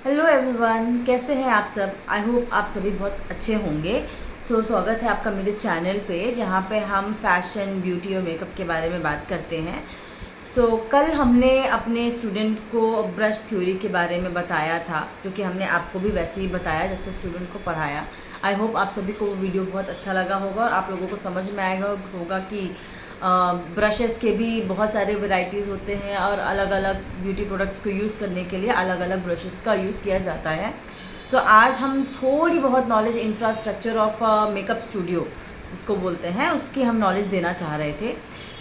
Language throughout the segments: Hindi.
हेलो एवरीवन, कैसे हैं आप सब। आई होप आप सभी बहुत अच्छे होंगे। स्वागत है आपका मेरे चैनल पे, जहाँ पे हम फैशन, ब्यूटी और मेकअप के बारे में बात करते हैं। कल हमने अपने स्टूडेंट को ब्रश थ्योरी के बारे में बताया था, जो कि हमने आपको भी वैसे ही बताया जैसे स्टूडेंट को पढ़ाया। आई होप आप सभी को वो वीडियो बहुत अच्छा लगा होगा और आप लोगों को समझ में आएगा होगा कि ब्रशेस के भी बहुत सारे वैरायटीज़ होते हैं और अलग अलग ब्यूटी प्रोडक्ट्स को यूज़ करने के लिए अलग अलग ब्रशेस का यूज़ किया जाता है। आज हम थोड़ी बहुत knowledge infrastructure of makeup studio जिसको बोलते हैं उसकी हम नॉलेज देना चाह रहे थे,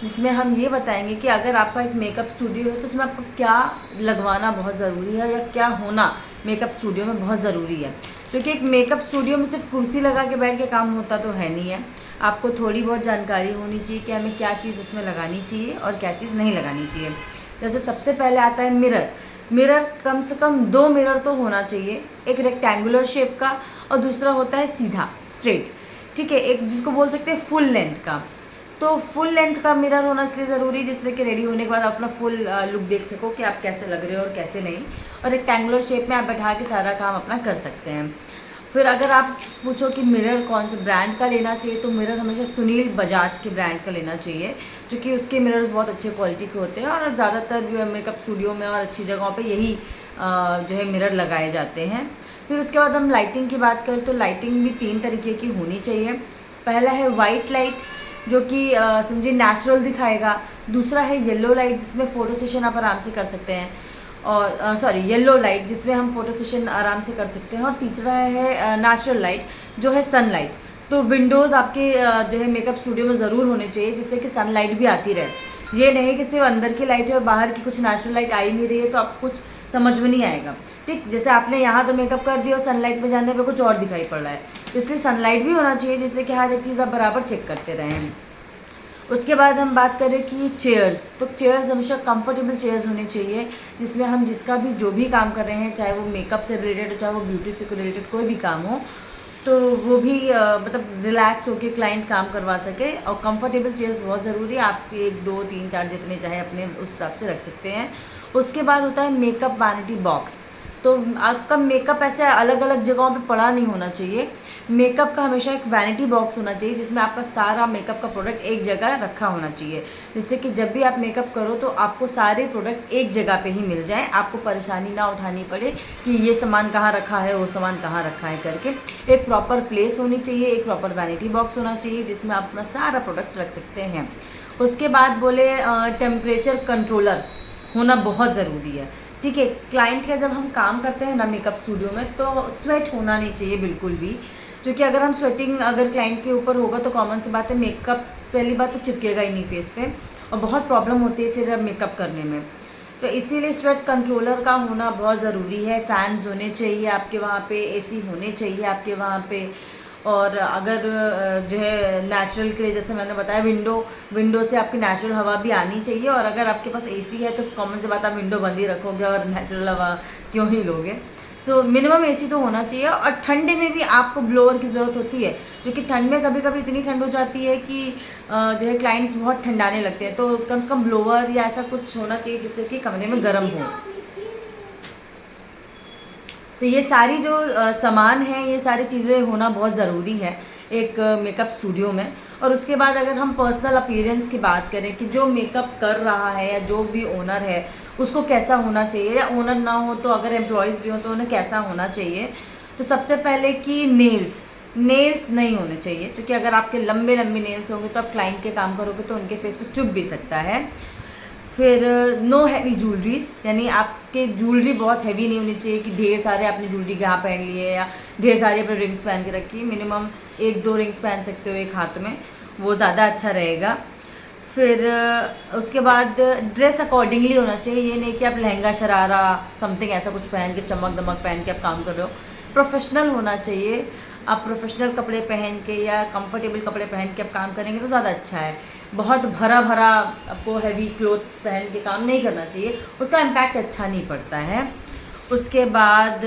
जिसमें हम ये बताएंगे कि अगर आपका एक मेकअप स्टूडियो है तो उसमें आपको क्या लगवाना बहुत ज़रूरी है या क्या होना मेकअप स्टूडियो में बहुत ज़रूरी है। क्योंकि एक मेकअप स्टूडियो में सिर्फ कुर्सी लगा के बैठ के काम होता तो है नहीं है। आपको थोड़ी बहुत जानकारी होनी चाहिए कि हमें क्या चीज़ इसमें लगानी चाहिए और क्या चीज़ नहीं लगानी चाहिए। जैसे सबसे पहले आता है मिरर कम से कम 2 मिरर तो होना चाहिए, एक रेक्टेंगुलर शेप का और दूसरा होता है सीधा स्ट्रेट, ठीक है, एक जिसको बोल सकते हैं फुल लेंथ का। तो फुल लेंथ का मिरर होना इसलिए ज़रूरी जिससे कि रेडी होने के बाद आप अपना फुल लुक देख सको कि आप कैसे लग रहे हो और कैसे नहीं। और रेक्टेंगुलर शेप में आप बैठा के सारा काम अपना कर सकते हैं। फिर अगर आप पूछो कि मिरर कौन से ब्रांड का लेना चाहिए, तो मिरर हमेशा सुनील बजाज के ब्रांड का लेना चाहिए, क्योंकि उसके मिरर्स बहुत अच्छे क्वालिटी के होते हैं और ज़्यादातर मेकअप स्टूडियो में और अच्छी जगहों पे यही जो है मिरर लगाए जाते हैं। फिर उसके बाद हम लाइटिंग की बात करें तो लाइटिंग भी 3 तरीके की होनी चाहिए। पहला है वाइट लाइट, जो कि समझिए नेचुरल दिखाएगा। दूसरा है येलो लाइट, जिसमें फ़ोटो सेशन आप आराम से कर सकते हैं, और सॉरी येलो लाइट जिसमें हम फोटो सेशन आराम से कर सकते हैं। और तीसरा है नेचुरल लाइट, जो है सनलाइट। तो विंडोज़ आपके जो है मेकअप स्टूडियो में ज़रूर होने चाहिए, जिससे कि सनलाइट भी आती रहे। ये नहीं कि सिर्फ अंदर की लाइट है और बाहर की कुछ नेचुरल लाइट आ ही नहीं रही है तो आपको कुछ समझ में नहीं आएगा। ठीक, जैसे आपने यहाँ तो मेकअप कर दिया और सनलाइट में जाने पर कुछ और दिखाई पड़ रहा है, तो इसलिए सनलाइट भी होना चाहिए, जिससे कि हर एक चीज़ आप बराबर चेक करते रहें। उसके बाद हम बात करें कि चेयर्स, तो चेयर्स हमेशा कंफर्टेबल चेयर्स होनी चाहिए, जिसमें हम जिसका भी जो भी काम कर रहे हैं, चाहे वो मेकअप से रिलेटेड हो चाहे वो ब्यूटी से रिलेटेड कोई भी काम हो, तो वो भी मतलब रिलैक्स होकर क्लाइंट काम करवा सके। और कंफर्टेबल चेयर्स बहुत ज़रूरी है। आप 1 2 3 4 जितने चाहे अपने उस हिसाब से रख सकते हैं। उसके बाद होता है मेकअप वैनिटी बॉक्स। तो आपका मेकअप ऐसे अलग अलग जगहों पे पड़ा नहीं होना चाहिए। मेकअप का हमेशा एक वैनिटी बॉक्स होना चाहिए, जिसमें आपका सारा मेकअप का प्रोडक्ट एक जगह रखा होना चाहिए, जिससे कि जब भी आप मेकअप करो तो आपको सारे प्रोडक्ट एक जगह पे ही मिल जाएं, आपको परेशानी ना उठानी पड़े कि ये सामान कहाँ रखा है, वो सामान कहाँ रखा है करके। एक प्रॉपर प्लेस होनी चाहिए, एक प्रॉपर वैनिटी बॉक्स होना चाहिए, जिसमें आप अपना सारा प्रोडक्ट रख सकते हैं। उसके बाद बोले टेम्परेचर कंट्रोलर होना बहुत ज़रूरी है। ठीक है, क्लाइंट का जब हम काम करते हैं ना मेकअप स्टूडियो में, तो स्वेट होना नहीं चाहिए बिल्कुल भी, क्योंकि अगर हम स्वेटिंग अगर क्लाइंट के ऊपर होगा तो कॉमन सी बात है मेकअप पहली बात तो चिपकेगा ही नहीं फेस पे, और बहुत प्रॉब्लम होती है फिर मेकअप करने में। तो इसीलिए स्वेट कंट्रोलर का होना बहुत ज़रूरी है। फैंस होने चाहिए आपके वहाँ पे, एसी होने चाहिए आपके वहाँ पे। और अगर जो है नेचुरल के लिए जैसे मैंने बताया विंडो से आपकी नेचुरल हवा भी आनी चाहिए। और अगर आपके पास एसी है तो कॉमन सी बात आप विंडो बंद ही रखोगे और नेचुरल हवा क्यों ही लोगे। मिनिमम एसी तो होना चाहिए। और ठंडे में भी आपको ब्लोअर की ज़रूरत होती है, क्योंकि ठंड में कभी कभी इतनी ठंड हो जाती है कि जो है क्लाइंट्स बहुत ठंडाने लगते हैं, तो कम से कम ब्लोअर या ऐसा कुछ होना चाहिए जिससे कि कमरे में गर्म हो। तो ये सारी जो सामान है, ये सारी चीज़ें होना बहुत ज़रूरी है एक मेकअप स्टूडियो में। और उसके बाद अगर हम पर्सनल अपीयरेंस की बात करें कि जो मेकअप कर रहा है या जो भी ओनर है उसको कैसा होना चाहिए, या ओनर ना हो तो अगर एम्प्लॉयज़ भी हो तो उन्हें कैसा होना चाहिए। तो सबसे पहले कि नेल्स नहीं होने चाहिए, क्योंकि अगर आपके लंबे लंबे नेल्स होंगे तो आप क्लाइंट के काम करोगे तो उनके फेस पे चुभ भी सकता है। फिर नो हैवी ज्वेलरीज, यानी आपके ज्वेलरी बहुत हैवी नहीं होनी चाहिए कि ढेर सारे आपने ज्वेलरी यहाँ पहन लिए या ढेर सारी अपने रिंग्स पहन के रखी। मिनिमम 1 2 रिंग्स पहन सकते हो एक हाथ में, वो ज़्यादा अच्छा रहेगा। फिर उसके बाद ड्रेस अकॉर्डिंगली होना चाहिए, ये नहीं कि आप लहंगा शरारा समथिंग ऐसा कुछ पहन के चमक दमक पहन के आप काम कर रहे हो। प्रोफेशनल होना चाहिए। आप प्रोफेशनल कपड़े पहन के या कंफर्टेबल कपड़े पहन के आप काम करेंगे तो ज़्यादा अच्छा है। बहुत भरा भरा आपको हैवी क्लोथ्स पहन के काम नहीं करना चाहिए, उसका इम्पैक्ट अच्छा नहीं पड़ता है। उसके बाद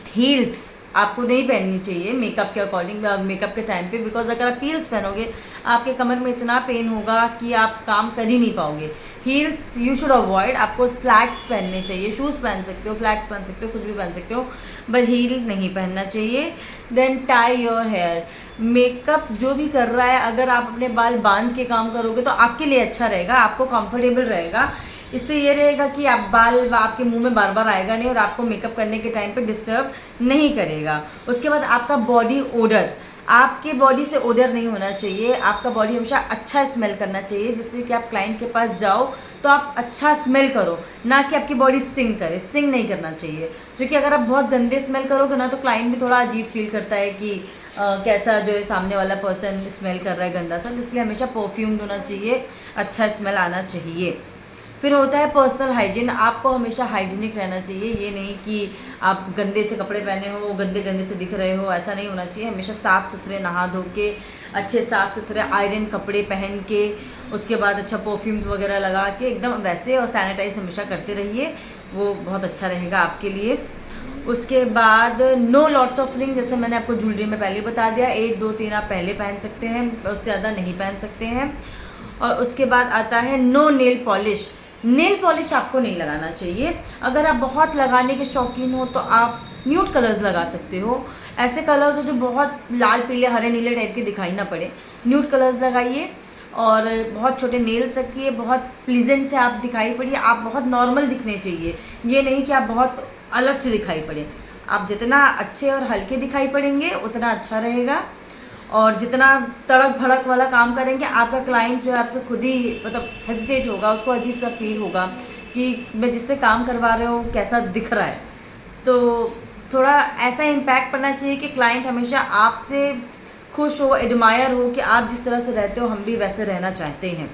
हील्स आपको नहीं पहननी चाहिए मेकअप के अकॉर्डिंग, मेकअप के टाइम पे, बिकॉज अगर आप हील्स पहनोगे आपके कमर में इतना पेन होगा कि आप काम कर ही नहीं पाओगे। Heels you should avoid. आपको फ्लैट्स पहनने चाहिए, शूज़ पहन सकते हो, फ्लैट्स पहन सकते हो, कुछ भी पहन सकते हो, बट हील नहीं पहनना चाहिए। Then tie your hair. Makeup जो भी कर रहा है, अगर आप अपने बाल बांध के काम करोगे तो आपके लिए अच्छा रहेगा, आपको कंफर्टेबल रहेगा। इससे ये रहेगा कि आप बाल आपके मुंह में बार बार आएगा नहीं और आपको मेकअप करने के टाइम पे डिस्टर्ब नहीं करेगा। उसके बाद आपका बॉडी ओडर, आपके बॉडी से ओडर नहीं होना चाहिए। आपका बॉडी हमेशा अच्छा स्मेल करना चाहिए, जिससे कि आप क्लाइंट के पास जाओ तो आप अच्छा स्मेल करो, ना कि आपकी बॉडी स्टिंग करे। स्टिंग नहीं करना चाहिए, क्योंकि अगर आप बहुत गंदे स्मेल करोगे ना तो क्लाइंट भी थोड़ा अजीब फील करता है कि कैसा जो है सामने वाला पर्सन स्मेल कर रहा है गंदा सा। इसलिए हमेशा परफ्यूम्ड होना चाहिए, अच्छा स्मेल आना चाहिए। फिर होता है पर्सनल हाइजीन। आपको हमेशा हाइजीनिक रहना चाहिए, ये नहीं कि आप गंदे से कपड़े पहने हो, गंदे गंदे से दिख रहे हो, ऐसा नहीं होना चाहिए। हमेशा साफ़ सुथरे नहा धो के, अच्छे साफ़ सुथरे आयरन कपड़े पहन के, उसके बाद अच्छा परफ्यूम्स वगैरह लगा के एकदम वैसे, और सैनिटाइज हमेशा करते रहिए, वो बहुत अच्छा रहेगा आपके लिए। उसके बाद नो लॉट्स ऑफ रिंग, जैसे मैंने आपको ज्वेलरी में पहले बता दिया, 1 2 3 आप पहले पहन सकते हैं, उससे ज़्यादा नहीं पहन सकते हैं। और उसके बाद आता है no nail polish. Nail polish आपको नहीं लगाना चाहिए। अगर आप बहुत लगाने के शौकीन हो तो आप न्यूड कलर्स लगा सकते हो, ऐसे कलर्स हो जो बहुत लाल पीले हरे नीले टाइप के दिखाई ना पड़े, न्यूड कलर्स लगाइए। और बहुत छोटे नेल्स रखिए, बहुत प्लीजेंट से आप दिखाई पड़िए। आप बहुत नॉर्मल दिखने चाहिए, ये नहीं कि आप बहुत अलग से दिखाई पड़े। आप जितना अच्छे और हल्के दिखाई पड़ेंगे उतना अच्छा रहेगा। और जितना तड़क भड़क वाला काम करेंगे, आपका क्लाइंट जो है आपसे खुद ही मतलब हेजिटेट होगा, उसको अजीब सा फील होगा कि मैं जिससे काम करवा रहा हूँ कैसा दिख रहा है। तो थोड़ा ऐसा इम्पैक्ट पड़ना चाहिए कि क्लाइंट हमेशा आपसे खुश हो, एडमायर हो कि आप जिस तरह से रहते हो हम भी वैसे रहना चाहते हैं।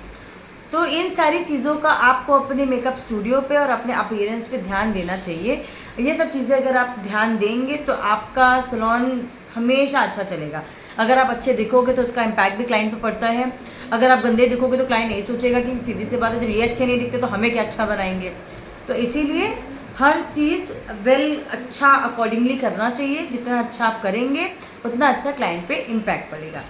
तो इन सारी चीज़ों का आपको अपने मेकअप स्टूडियो पे और अपने अपीयरेंस पे ध्यान देना चाहिए। ये सब चीज़ें अगर आप ध्यान देंगे तो आपका सैलून हमेशा अच्छा चलेगा। अगर आप अच्छे दिखोगे तो उसका इम्पैक्ट भी क्लाइंट पे पड़ता है। अगर आप गंदे दिखोगे तो क्लाइंट यही सोचेगा कि सीधी सी बात है, जब ये अच्छे नहीं दिखते तो हमें क्या अच्छा बनाएंगे। तो इसीलिए हर चीज़ अच्छा अकॉर्डिंगली करना चाहिए। जितना अच्छा आप करेंगे उतना अच्छा क्लाइंट पे इम्पैक्ट पड़ेगा।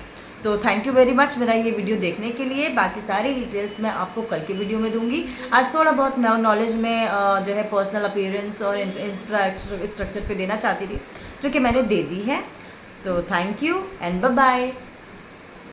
सो थैंक यू वेरी मच मेरा ये वीडियो देखने के लिए। बाकी सारी डिटेल्स मैं आपको कल के वीडियो में दूंगी। आज थोड़ा बहुत नॉलेज में जो है पर्सनल अपीयरेंस और इंफ्रास्ट्रक्चर पे देना चाहती थी, जो कि मैंने दे दी है। So thank you and bye bye.